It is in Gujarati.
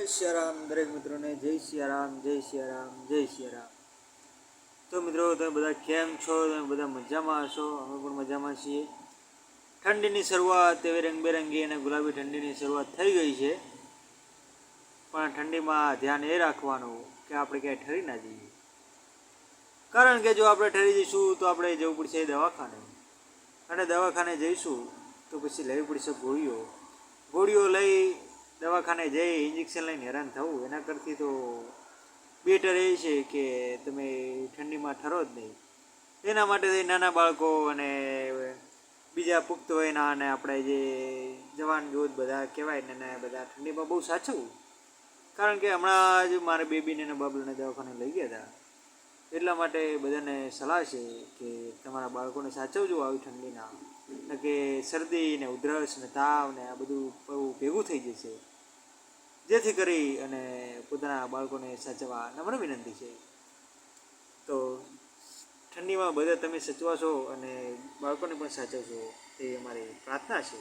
જય સિયારામ દરેક મિત્રોને જય સિયારામ જય સિયારામ જય સિયારામ। તો મિત્રો તમે બધા કેમ છો? તમે બધા મજામાં હશો? અમે પણ મજામાં છીએ। ઠંડીની શરૂઆત એવી રંગબેરંગી અને ગુલાબી ઠંડીની શરૂઆત થઈ ગઈ છે, પણ ઠંડીમાં ધ્યાન એ રાખવાનું કે આપણે ક્યાંય ઠરી ના જઈએ, કારણ કે જો આપણે ઠરી જઈશું તો આપણે જવું પડશે દવાખાને, અને દવાખાને જઈશું તો પછી લેવી પડશે ગોળીઓ લઈ દવાખાને જઈ ઇન્જેક્શન લઈને હેરાન થવું એના કરતી તો બેટર એ છે કે તમે ઠંડીમાં ઠરો જ નહીં। એના માટે નાના બાળકો અને બીજા પુખ્ત વયના અને આપણે જે જવાન જોધ બધા કહેવાય ને બધા ઠંડીમાં બહુ સાચવવું, કારણ કે હમણાં જ મારે બેબીને અને બાબલાને દવાખાને લઈ ગયા હતા, એટલા માટે બધાને સલાહ છે કે તમારા બાળકોને સાચવજો આવી ઠંડીના, એટલે કે શરદી ને ઉધરસ ને તાવ ને આ બધું ભેગું થઈ જશે, જેથી કરી અને પોતાના બાળકોને સાચવવા નમ્ર વિનંતી છે। તો ઠંડીમાં બધા તમે સચવાશો અને બાળકોને પણ સાચવશો તે અમારી પ્રાર્થના છે।